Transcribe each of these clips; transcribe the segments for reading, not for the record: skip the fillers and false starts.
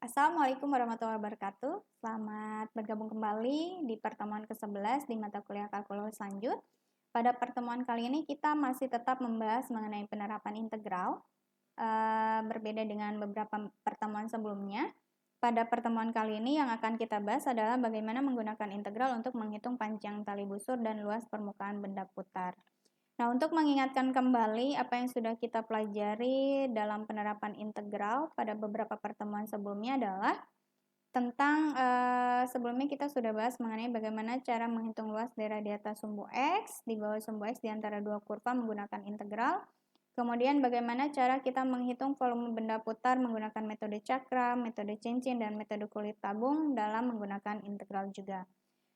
Assalamualaikum warahmatullahi wabarakatuh. Selamat bergabung kembali di pertemuan ke-11 di mata kuliah kalkulus lanjut. Pada pertemuan kali ini kita masih tetap membahas mengenai penerapan integral, berbeda dengan beberapa pertemuan sebelumnya. Pada pertemuan kali ini yang akan kita bahas adalah bagaimana menggunakan integral untuk menghitung panjang tali busur dan luas permukaan benda putar. Nah, untuk mengingatkan kembali apa yang sudah kita pelajari dalam penerapan integral pada beberapa pertemuan sebelumnya adalah tentang sebelumnya kita sudah bahas mengenai bagaimana cara menghitung luas daerah di atas sumbu X, di bawah sumbu X di antara dua kurva menggunakan integral. Kemudian bagaimana cara kita menghitung volume benda putar menggunakan metode cakram, metode cincin, dan metode kulit tabung dalam menggunakan integral juga.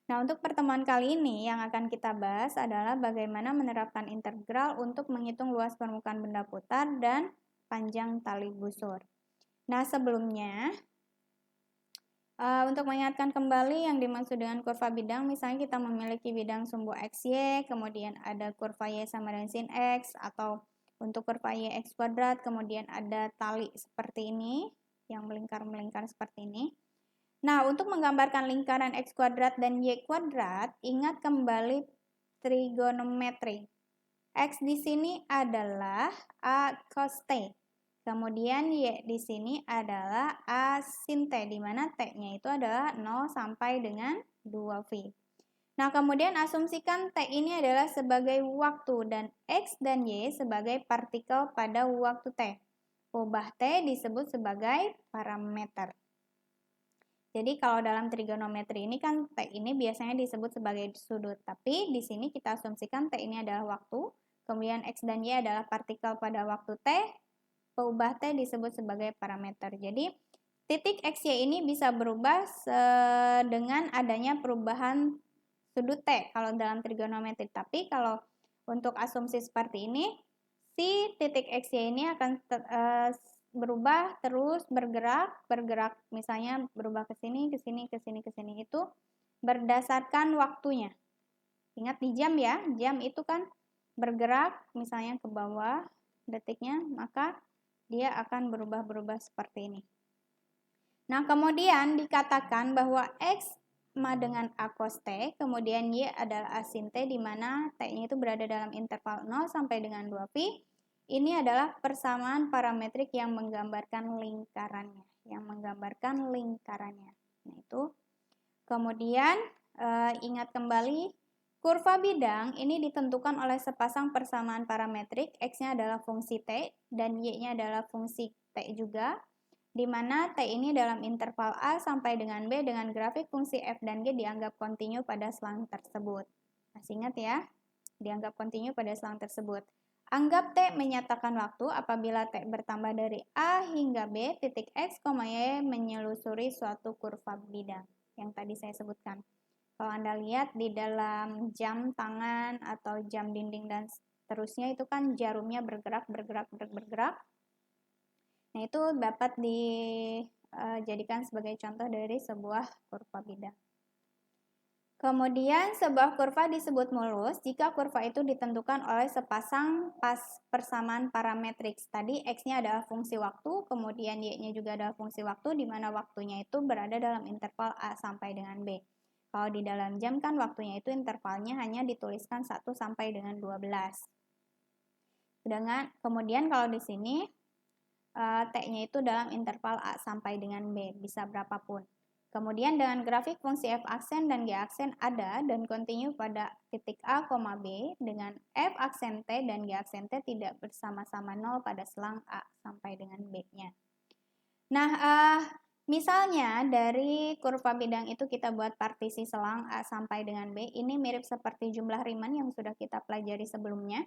Nah, untuk pertemuan kali ini yang akan kita bahas adalah bagaimana menerapkan integral untuk menghitung luas permukaan benda putar dan panjang tali busur. Nah, sebelumnya, untuk mengingatkan kembali yang dimaksud dengan kurva bidang, misalnya kita memiliki bidang sumbu XY, kemudian ada kurva Y sama dengan sin X, atau untuk kurva Y X kuadrat, kemudian ada tali seperti ini, yang melingkar-melingkar seperti ini. Nah, untuk menggambarkan lingkaran X kuadrat dan Y kuadrat, ingat kembali trigonometri. X di sini adalah A cos T. Kemudian Y di sini adalah A sin T, di mana T-nya itu adalah 0 sampai dengan 2V. Nah, kemudian asumsikan T ini adalah sebagai waktu dan X dan Y sebagai partikel pada waktu T. Ubah T disebut sebagai parameter. Jadi kalau dalam trigonometri ini kan T ini biasanya disebut sebagai sudut, tapi di sini kita asumsikan T ini adalah waktu, kemudian X dan Y adalah partikel pada waktu T, peubah T disebut sebagai parameter. Jadi titik XY ini bisa berubah dengan adanya perubahan sudut T kalau dalam trigonometri, tapi kalau untuk asumsi seperti ini, si titik XY ini akan berubah terus bergerak misalnya berubah ke sini, ke sini, ke sini, ke sini, itu berdasarkan waktunya. Ingat di jam ya, jam itu kan bergerak misalnya ke bawah detiknya, maka dia akan berubah-berubah seperti ini. Nah, kemudian dikatakan bahwa X sama dengan A cos T, kemudian Y adalah A sin T, di mana T-nya itu berada dalam interval 0 sampai dengan 2pi. Ini adalah persamaan parametrik yang menggambarkan lingkarannya. Nah, itu. Kemudian ingat kembali, kurva bidang ini ditentukan oleh sepasang persamaan parametrik. X-nya adalah fungsi T dan Y-nya adalah fungsi T juga, di mana T ini dalam interval A sampai dengan B dengan grafik fungsi F dan G dianggap kontinu pada selang tersebut. Masih ingat ya, dianggap kontinu pada selang tersebut. Anggap T menyatakan waktu apabila T bertambah dari A hingga B, titik X, Y menyelusuri suatu kurva bidang yang tadi saya sebutkan. Kalau Anda lihat di dalam jam tangan atau jam dinding dan seterusnya itu kan jarumnya bergerak. Nah, itu dapat dijadikan sebagai contoh dari sebuah kurva bidang. Kemudian sebuah kurva disebut mulus jika kurva itu ditentukan oleh sepasang persamaan parametrik. Tadi X-nya adalah fungsi waktu, kemudian Y-nya juga adalah fungsi waktu, di mana waktunya itu berada dalam interval A sampai dengan B. Kalau di dalam jam kan waktunya itu intervalnya hanya dituliskan 1 sampai dengan 12. Kemudian kalau di sini T-nya itu dalam interval A sampai dengan B, bisa berapapun. Kemudian dengan grafik fungsi F aksen dan G aksen ada dan kontinu pada titik A, B dengan F aksen T dan G aksen T tidak bersama-sama 0 pada selang A sampai dengan B-nya. Nah, misalnya dari kurva bidang itu kita buat partisi selang A sampai dengan B, ini mirip seperti jumlah Riemann yang sudah kita pelajari sebelumnya.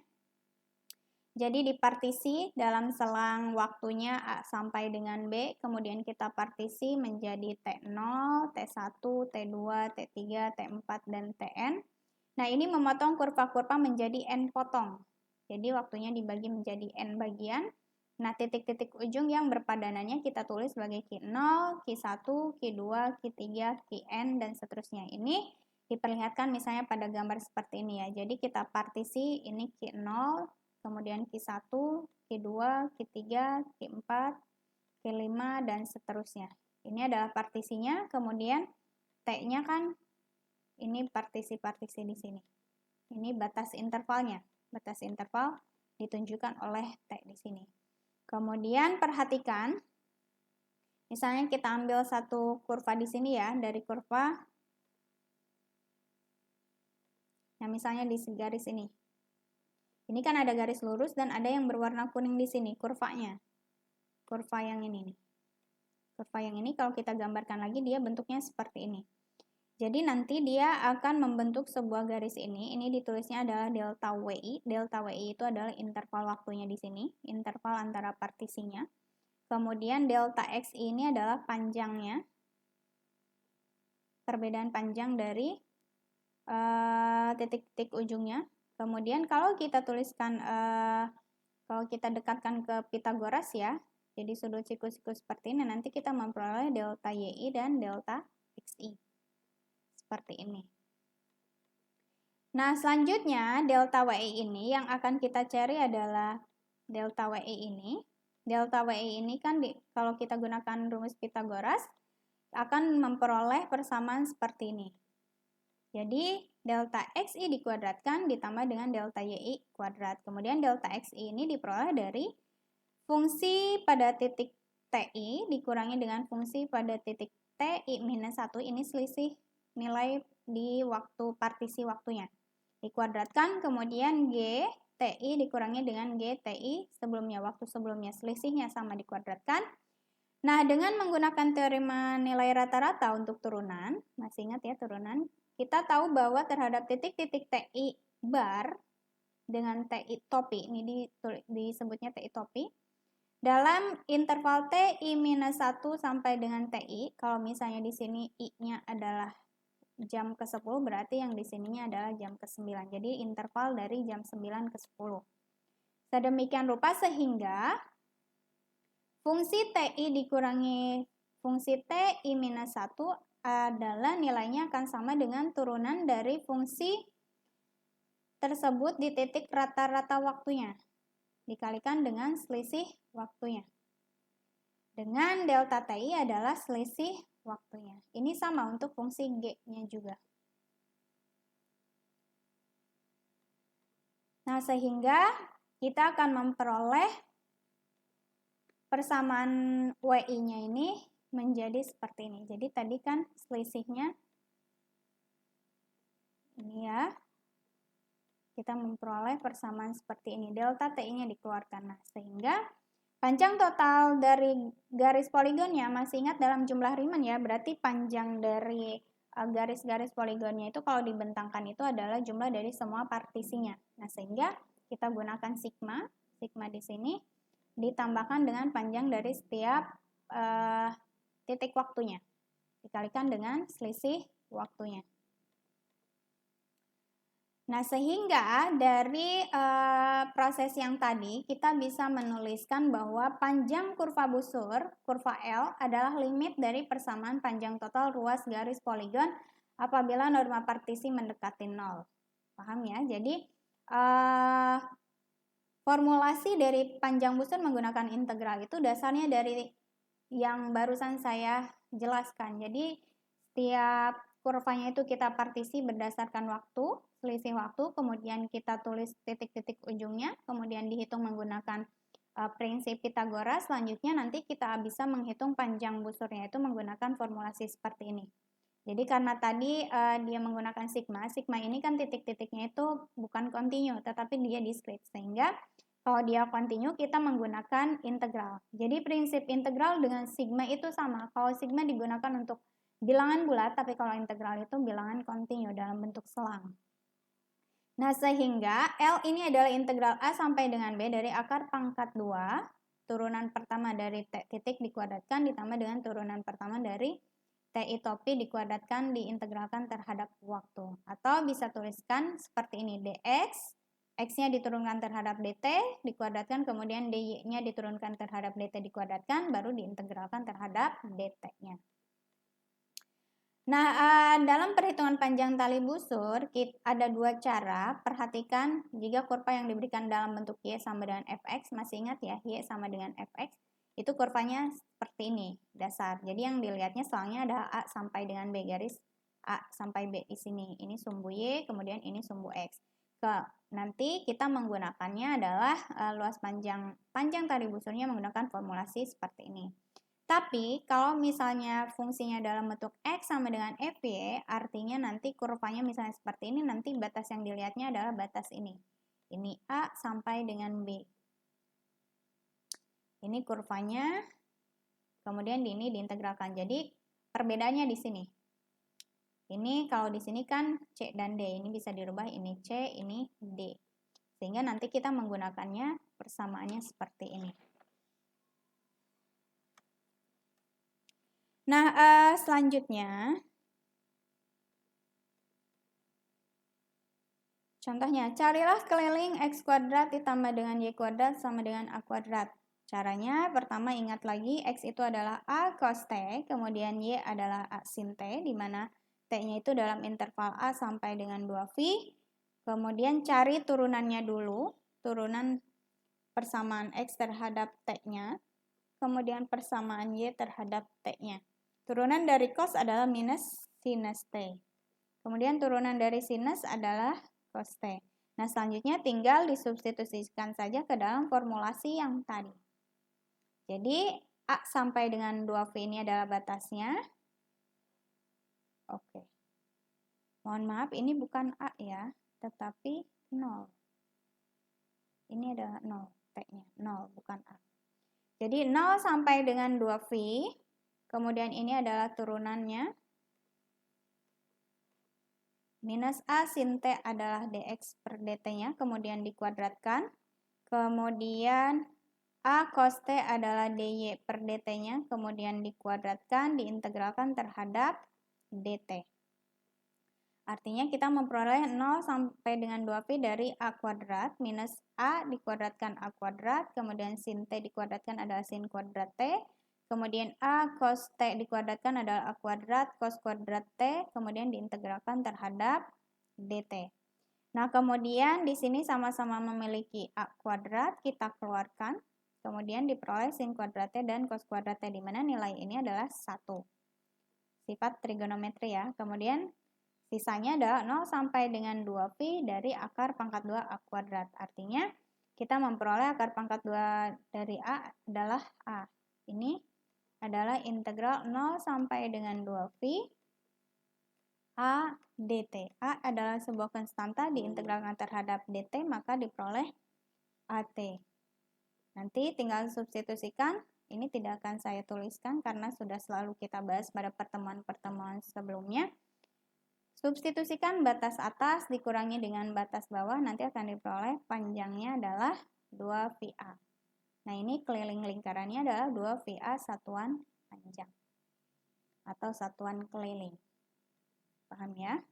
Jadi di partisi dalam selang waktunya A sampai dengan B, kemudian kita partisi menjadi T0, T1, T2, T3, T4, dan Tn. Nah, ini memotong kurva-kurva menjadi N potong. Jadi waktunya dibagi menjadi N bagian. Nah, titik-titik ujung yang berpadanannya kita tulis sebagai Q0, Q1, Q2, Q3, Qn, dan seterusnya. Ini diperlihatkan misalnya pada gambar seperti ini ya. Jadi kita partisi ini Q0, kemudian Q1, Q2, Q3, Q4, Q5, dan seterusnya. Ini adalah partisinya, kemudian T-nya kan ini partisi-partisi di sini. Ini batas intervalnya. Batas interval ditunjukkan oleh T di sini. Kemudian perhatikan, misalnya kita ambil satu kurva di sini ya, dari kurva, nah misalnya di garis ini. Ini kan ada garis lurus dan ada yang berwarna kuning di sini, kurvanya. Kurva yang ini nih. Kurva yang ini kalau kita gambarkan lagi dia bentuknya seperti ini. Jadi nanti dia akan membentuk sebuah garis ini ditulisnya adalah delta WI. Delta WI itu adalah interval waktunya di sini, interval antara partisinya. Kemudian delta XI ini adalah panjangnya, perbedaan panjang dari titik-titik ujungnya. Kemudian kalau kita tuliskan, kalau kita dekatkan ke Pitagoras ya, jadi sudut siku-siku seperti ini, nanti kita memperoleh delta YI dan delta XI. Seperti ini. Nah, selanjutnya delta WI ini yang akan kita cari adalah delta WI ini. Delta WI ini kan kalau kita gunakan rumus Pitagoras akan memperoleh persamaan seperti ini. Jadi, delta XI dikuadratkan ditambah dengan delta YI kuadrat. Kemudian delta XI ini diperoleh dari fungsi pada titik TI dikurangi dengan fungsi pada titik TI minus 1. Ini selisih nilai di waktu partisi waktunya. Dikuadratkan, kemudian G TI dikurangi dengan G TI sebelumnya, waktu sebelumnya. Selisihnya sama dikuadratkan. Nah, dengan menggunakan teorema nilai rata-rata untuk turunan, masih ingat ya turunan, kita tahu bahwa terhadap titik-titik TI bar dengan TI topi, ini disebutnya TI topi, dalam interval TI minus 1 sampai dengan TI, kalau misalnya di sini I-nya adalah jam ke-10, berarti yang di sininya adalah jam ke-9. Jadi interval dari jam 9 ke 10. Sedemikian rupa sehingga fungsi TI dikurangi fungsi TI minus 1 adalah nilainya akan sama dengan turunan dari fungsi tersebut di titik rata-rata waktunya dikalikan dengan selisih waktunya. Dengan delta TI adalah selisih waktunya. Ini sama untuk fungsi G-nya juga. Nah, sehingga kita akan memperoleh persamaan WI-nya ini menjadi seperti ini. Jadi tadi kan selisihnya ini ya. Kita memperoleh persamaan seperti ini. Delta TI-nya dikeluarkan. Nah, sehingga panjang total dari garis poligonnya, masih ingat dalam jumlah Riemann ya, berarti panjang dari garis-garis poligonnya itu kalau dibentangkan itu adalah jumlah dari semua partisinya. Nah, sehingga kita gunakan sigma, sigma di sini ditambahkan dengan panjang dari setiap titik waktunya, dikalikan dengan selisih waktunya. Nah, sehingga dari proses yang tadi kita bisa menuliskan bahwa panjang kurva busur, kurva L, adalah limit dari persamaan panjang total ruas garis poligon apabila norma partisi mendekati 0. Paham ya? Jadi, formulasi dari panjang busur menggunakan integral itu dasarnya dari yang barusan saya jelaskan. Jadi, setiap kurvanya itu kita partisi berdasarkan waktu, selisih waktu, kemudian kita tulis titik-titik ujungnya, kemudian dihitung menggunakan prinsip Pitagoras. Selanjutnya nanti kita bisa menghitung panjang busurnya itu menggunakan formulasi seperti ini. Jadi karena tadi dia menggunakan sigma, sigma ini kan titik-titiknya itu bukan kontinu, tetapi dia diskrit, sehingga kalau dia kontinu kita menggunakan integral. Jadi prinsip integral dengan sigma itu sama. Kalau sigma digunakan untuk bilangan bulat, tapi kalau integral itu bilangan kontinu dalam bentuk selang. Nah, sehingga L ini adalah integral A sampai dengan B dari akar pangkat 2, turunan pertama dari T titik dikuadratkan ditambah dengan turunan pertama dari TI topi dikuadratkan diintegralkan terhadap waktu. Atau bisa tuliskan seperti ini, dx, x-nya diturunkan terhadap dt, dikuadratkan, kemudian dy-nya diturunkan terhadap dt dikuadratkan, baru diintegralkan terhadap dt-nya. Nah, dalam perhitungan panjang tali busur, ada dua cara. Perhatikan jika kurva yang diberikan dalam bentuk Y sama dengan Fx, masih ingat ya, Y sama dengan Fx. Itu kurvanya seperti ini, dasar. Jadi yang dilihatnya soalnya ada A sampai dengan B, garis A sampai B di sini. Ini sumbu Y, kemudian ini sumbu X. Nanti kita menggunakannya adalah luas panjang tali busurnya menggunakan formulasi seperti ini. Tapi kalau misalnya fungsinya dalam bentuk X sama dengan FY, artinya nanti kurvanya misalnya seperti ini, nanti batas yang dilihatnya adalah batas ini. Ini A sampai dengan B. Ini kurvanya, kemudian ini diintegralkan. Jadi perbedaannya di sini. Ini kalau di sini kan C dan D, ini bisa dirubah, ini C, ini D. Sehingga nanti kita menggunakannya persamaannya seperti ini. Nah, selanjutnya, contohnya, carilah keliling X kuadrat ditambah dengan Y kuadrat sama dengan A kuadrat. Caranya, pertama ingat lagi, X itu adalah A cos T, kemudian Y adalah A sin T, di mana T-nya itu dalam interval A sampai dengan 2phi. Kemudian cari turunannya dulu, turunan persamaan X terhadap T-nya, kemudian persamaan Y terhadap T-nya. Turunan dari cos adalah minus sinus T. Kemudian turunan dari sinus adalah cos T. Nah, selanjutnya tinggal disubstitusikan saja ke dalam formulasi yang tadi. Jadi, A sampai dengan 2phi ini adalah batasnya. Oke. Mohon maaf, ini bukan A ya, tetapi 0. Ini adalah 0, T-nya. 0, bukan A. Jadi, 0 sampai dengan 2phi. Kemudian ini adalah turunannya. Minus A sin T adalah dx per dt-nya, kemudian dikuadratkan. Kemudian A cos T adalah dy per dt-nya, kemudian dikuadratkan, diintegralkan terhadap dt. Artinya kita memperoleh 0 sampai dengan 2phi dari A kuadrat minus A dikuadratkan A kuadrat, kemudian sin T dikuadratkan adalah sin kuadrat T, kemudian A cos T dikuadratkan adalah A kuadrat cos kuadrat T, kemudian diintegralkan terhadap dt. Nah, kemudian di sini sama-sama memiliki A kuadrat, kita keluarkan, kemudian diperoleh sin kuadrat T dan cos kuadrat T, di mana nilai ini adalah 1. Sifat trigonometri ya. Kemudian sisanya adalah 0 sampai dengan 2phi dari akar pangkat 2 A kuadrat. Artinya kita memperoleh akar pangkat 2 dari A adalah A. Ini adalah integral 0 sampai dengan 2phi A dt. A adalah sebuah konstanta diintegralkan terhadap dt, maka diperoleh AT. Nanti tinggal substitusikan. Ini tidak akan saya tuliskan karena sudah selalu kita bahas pada pertemuan-pertemuan sebelumnya. Substitusikan batas atas dikurangi dengan batas bawah, nanti akan diperoleh panjangnya adalah 2phi A. Nah, ini keliling lingkarannya adalah 2phi A satuan panjang atau satuan keliling. Paham ya?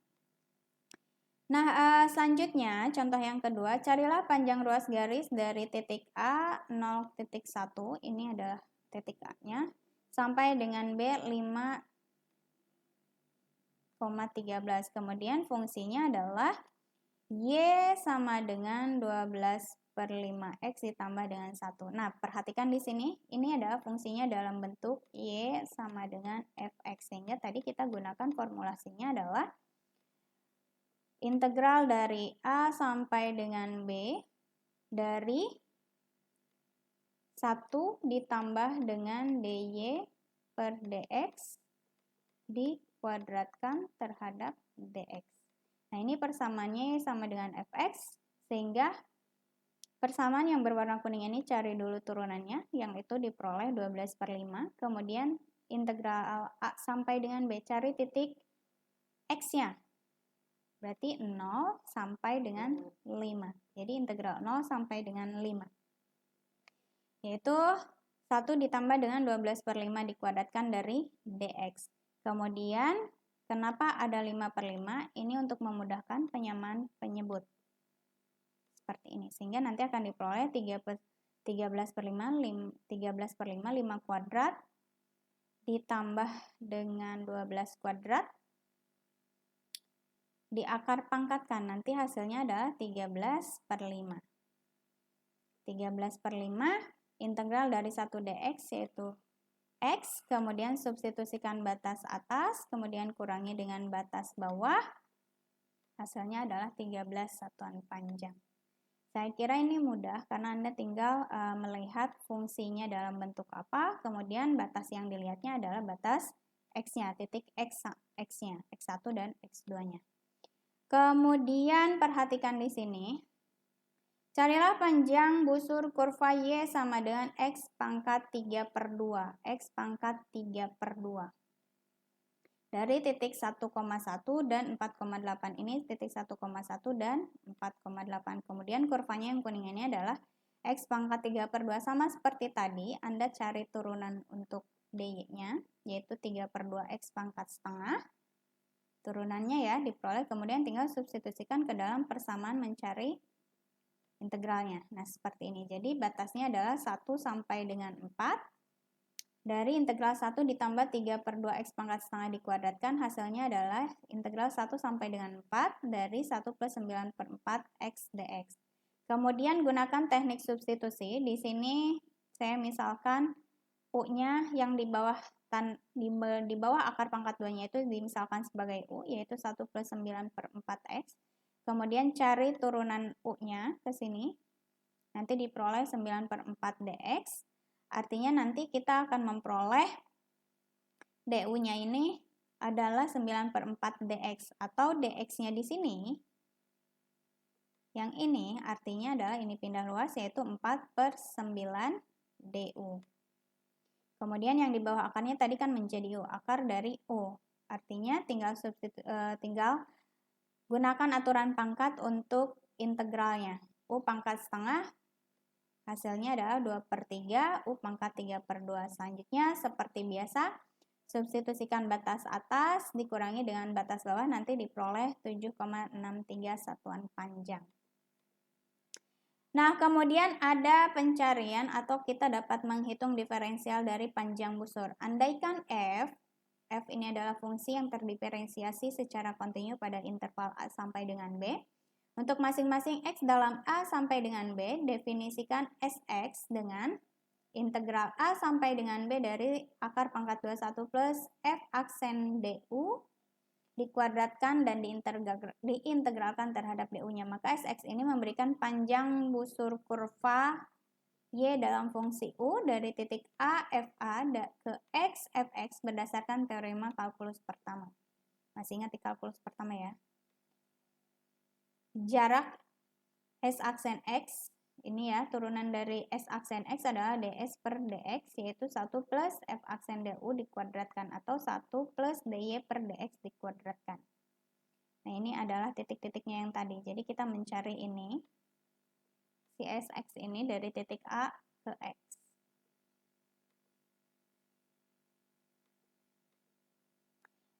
Nah, selanjutnya contoh yang kedua, carilah panjang ruas garis dari titik A 0,1, ini adalah titik A-nya, sampai dengan B 5,13. Kemudian fungsinya adalah Y sama dengan 12/5X ditambah dengan 1. Nah, perhatikan di sini, ini adalah fungsinya dalam bentuk Y sama dengan Fx. Sehingga tadi kita gunakan formulasinya adalah integral dari A sampai dengan B dari 1 ditambah dengan dy per dx dikuadratkan terhadap dx. Nah, ini persamaannya sama dengan fx, sehingga persamaan yang berwarna kuning ini cari dulu turunannya, yang itu diperoleh 12/5, kemudian integral A sampai dengan B, cari titik X-nya. Berarti 0 sampai dengan 5. Jadi integral 0 sampai dengan 5. Yaitu 1 ditambah dengan 12/5 dikuadratkan dari dx. Kemudian, kenapa ada 5/5? Ini untuk memudahkan penyamaan penyebut. Seperti ini. Sehingga nanti akan diperoleh 13/5, 5 kuadrat ditambah dengan 12 kuadrat di akar pangkatkan, nanti hasilnya adalah 13/5. 13/5 integral dari 1 dx yaitu x, kemudian substitusikan batas atas, kemudian kurangi dengan batas bawah, hasilnya adalah 13 satuan panjang. Saya kira ini mudah karena Anda tinggal melihat fungsinya dalam bentuk apa, kemudian batas yang dilihatnya adalah batas x-nya, titik x-nya, x1 dan x2-nya. Kemudian perhatikan di sini, carilah panjang busur kurva Y sama dengan X pangkat 3/2. X pangkat 3/2. Dari titik 1,1 dan 4,8 ini titik 1,1 dan 4,8. Kemudian kurvanya yang kuning ini adalah X pangkat 3/2. Sama seperti tadi, Anda cari turunan untuk dy-nya, yaitu 3/2 X pangkat setengah. Turunannya ya diperoleh, kemudian tinggal substitusikan ke dalam persamaan mencari integralnya. Nah, seperti ini. Jadi, batasnya adalah 1 sampai dengan 4. Dari integral 1 ditambah 3/2 X pangkat setengah dikuadratkan, hasilnya adalah integral 1 sampai dengan 4 dari 1 plus 9/4 X dx. Kemudian gunakan teknik substitusi. Di sini saya misalkan U-nya yang di bawah akar pangkat 2-nya itu dimisalkan sebagai U, yaitu 1 plus 9/4 X. Kemudian cari turunan U-nya ke sini, nanti diperoleh 9/4 dx, artinya nanti kita akan memperoleh du-nya ini adalah 9/4 dx, atau dx-nya di sini, yang ini artinya adalah ini pindah luas, yaitu 4/9 du. Kemudian yang di bawah akarnya tadi kan menjadi U, akar dari U, artinya tinggal gunakan aturan pangkat untuk integralnya. U pangkat setengah, hasilnya adalah 2/3, U pangkat 3/2. Selanjutnya, seperti biasa, substitusikan batas atas dikurangi dengan batas bawah, nanti diperoleh 7,63 satuan panjang. Nah, kemudian ada pencarian atau kita dapat menghitung diferensial dari panjang busur. Andaikan F ini adalah fungsi yang terdiferensiasi secara kontinu pada interval A sampai dengan B. Untuk masing-masing X dalam A sampai dengan B, definisikan Sx dengan integral A sampai dengan B dari akar pangkat 21 plus F aksen du dikuadratkan dan diintegralkan terhadap du-nya. Maka Sx ini memberikan panjang busur kurva Y dalam fungsi U dari titik A FA ke X Fx berdasarkan teorema kalkulus pertama. Masih ingat di kalkulus pertama ya? Jarak S aksen X, ini ya, turunan dari S aksen X adalah ds per dx, yaitu 1 plus F aksen du dikuadratkan, atau 1 plus dy per dx dikuadratkan. Nah, ini adalah titik-titiknya yang tadi. Jadi, kita mencari ini, si Sx ini dari titik A ke X.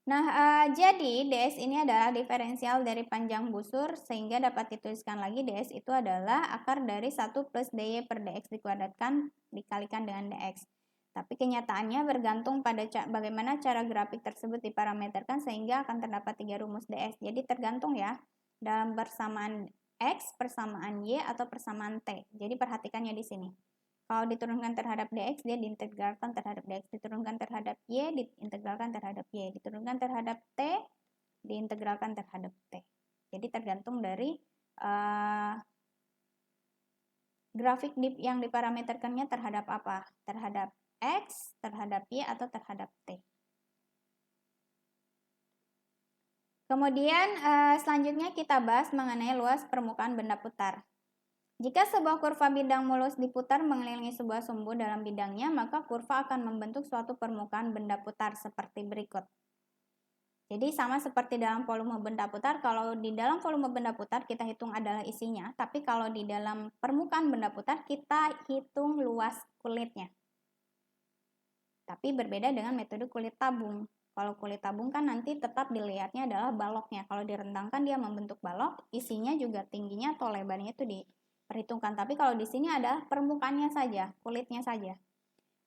Nah, jadi ds ini adalah diferensial dari panjang busur, sehingga dapat dituliskan lagi ds itu adalah akar dari 1 plus dy per dx dikuadratkan dikalikan dengan dx. Tapi kenyataannya bergantung pada bagaimana cara grafik tersebut diparameterkan, sehingga akan terdapat 3 rumus ds. Jadi tergantung ya, dalam persamaan x, persamaan y, atau persamaan t. Jadi perhatikannya di sini. Kalau diturunkan terhadap dx, dia diintegralkan terhadap dx. Diturunkan terhadap y, diintegralkan terhadap y. Diturunkan terhadap t, diintegralkan terhadap t. Jadi tergantung dari grafik yang diparameterkannya terhadap apa? Terhadap x, terhadap y, atau terhadap t. Kemudian selanjutnya kita bahas mengenai luas permukaan benda putar. Jika sebuah kurva bidang mulus diputar mengelilingi sebuah sumbu dalam bidangnya, maka kurva akan membentuk suatu permukaan benda putar seperti berikut. Jadi sama seperti dalam volume benda putar, kalau di dalam volume benda putar kita hitung adalah isinya, tapi kalau di dalam permukaan benda putar kita hitung luas kulitnya. Tapi berbeda dengan metode kulit tabung. Kalau kulit tabung kan nanti tetap dilihatnya adalah baloknya. Kalau direntangkan dia membentuk balok, isinya juga tingginya atau lebarnya itu diperhitungkan. Tapi kalau di sini adalah permukaannya saja, kulitnya saja.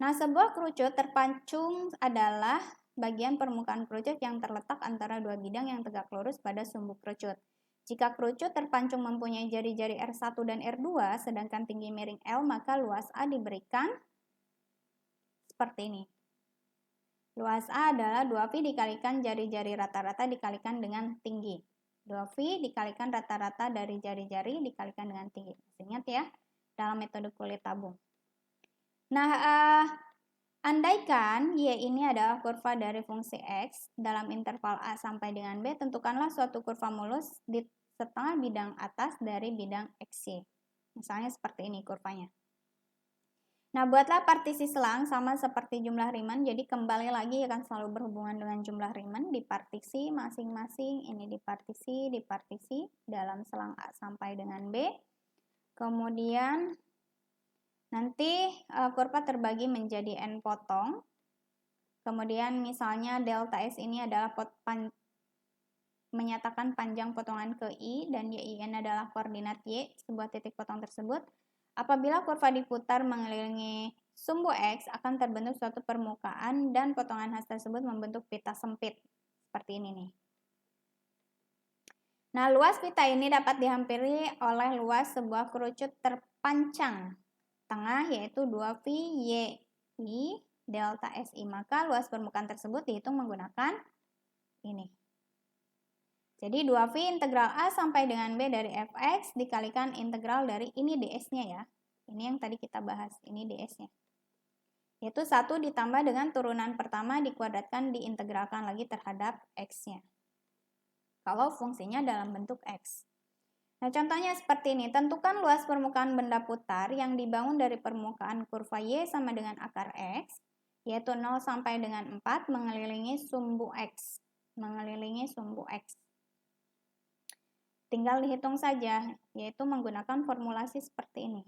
Nah, sebuah kerucut terpancung adalah bagian permukaan kerucut yang terletak antara dua bidang yang tegak lurus pada sumbu kerucut. Jika kerucut terpancung mempunyai jari-jari R1 dan R2, sedangkan tinggi miring L, maka luas A diberikan seperti ini. Luas A adalah 2V dikalikan jari-jari rata-rata dikalikan dengan tinggi. 2V dikalikan rata-rata dari jari-jari dikalikan dengan tinggi. Masih ingat ya, dalam metode kulit tabung. Nah, andaikan Y ini adalah kurva dari fungsi X dalam interval A sampai dengan B, tentukanlah suatu kurva mulus di setengah bidang atas dari bidang XY. Misalnya seperti ini kurvanya. Nah, buatlah partisi selang sama seperti jumlah Riemann, jadi kembali lagi akan selalu berhubungan dengan jumlah Riemann di partisi masing-masing, ini di partisi dalam selang A sampai dengan B. Kemudian nanti kurva terbagi menjadi N potong. Kemudian misalnya delta S ini adalah menyatakan panjang potongan ke I dan YIN adalah koordinat Y, sebuah titik potong tersebut. Apabila kurva diputar mengelilingi sumbu X, akan terbentuk suatu permukaan dan potongan khas tersebut membentuk pita sempit. Seperti ini nih. Nah, luas pita ini dapat dihampiri oleh luas sebuah kerucut terpancang tengah, yaitu 2V YI delta SI. Maka luas permukaan tersebut dihitung menggunakan ini. Jadi 2V integral A sampai dengan B dari Fx dikalikan integral dari ini ds-nya ya. Ini yang tadi kita bahas, ini ds-nya. Yaitu 1 ditambah dengan turunan pertama dikuadratkan diintegralkan lagi terhadap x-nya. Kalau fungsinya dalam bentuk x. Nah, contohnya seperti ini. Tentukan luas permukaan benda putar yang dibangun dari permukaan kurva Y sama dengan akar X, yaitu 0 sampai dengan 4 mengelilingi sumbu X. Mengelilingi sumbu X. Tinggal dihitung saja, yaitu menggunakan formulasi seperti ini.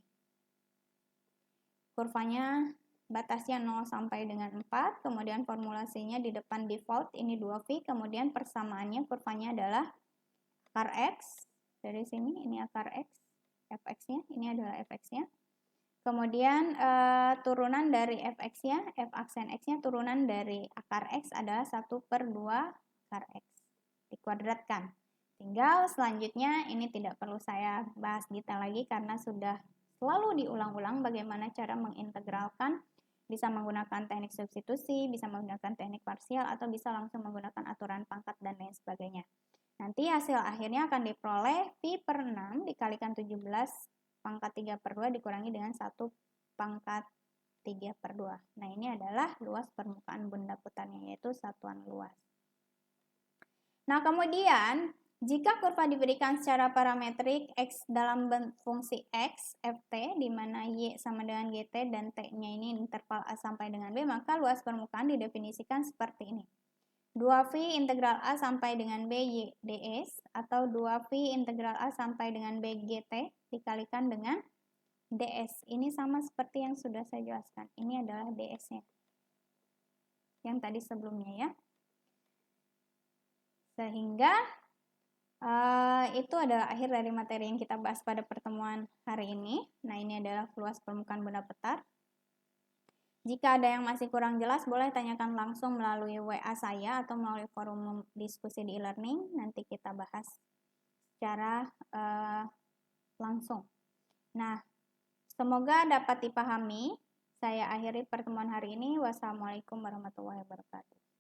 Kurvanya batasnya 0 sampai dengan 4, kemudian formulasinya di depan default, ini 2V, kemudian persamaannya kurvanya adalah akar X. Dari sini ini akar X, Fx-nya, ini adalah Fx-nya. Kemudian turunan dari Fx-nya, F aksen X-nya turunan dari akar X adalah 1/2 akar X. Dikuadratkan. Tinggal selanjutnya ini tidak perlu saya bahas detail lagi karena sudah selalu diulang-ulang bagaimana cara mengintegralkan. Bisa menggunakan teknik substitusi, bisa menggunakan teknik parsial, atau bisa langsung menggunakan aturan pangkat dan lain sebagainya. Nanti hasil akhirnya akan diperoleh pi per 6 dikalikan 17 pangkat 3/2 dikurangi dengan 1 pangkat 3/2. Nah, ini adalah luas permukaan benda putarnya, yaitu satuan luas. Nah, kemudian jika kurva diberikan secara parametrik X dalam fungsi X, Ft, di mana Y sama dengan GT dan T-nya ini interval A sampai dengan B, maka luas permukaan didefinisikan seperti ini. 2V integral A sampai dengan B Y ds atau 2V integral A sampai dengan B GT dikalikan dengan ds. Ini sama seperti yang sudah saya jelaskan. Ini adalah ds-nya. Yang tadi sebelumnya ya. Sehingga itu adalah akhir dari materi yang kita bahas pada pertemuan hari ini. Nah, ini adalah luas permukaan benda putar. Jika ada yang masih kurang jelas, boleh tanyakan langsung melalui WA saya atau melalui forum diskusi di e-learning. Nanti kita bahas secara langsung. Nah, semoga dapat dipahami. Saya akhiri pertemuan hari ini. Wassalamualaikum warahmatullahi wabarakatuh.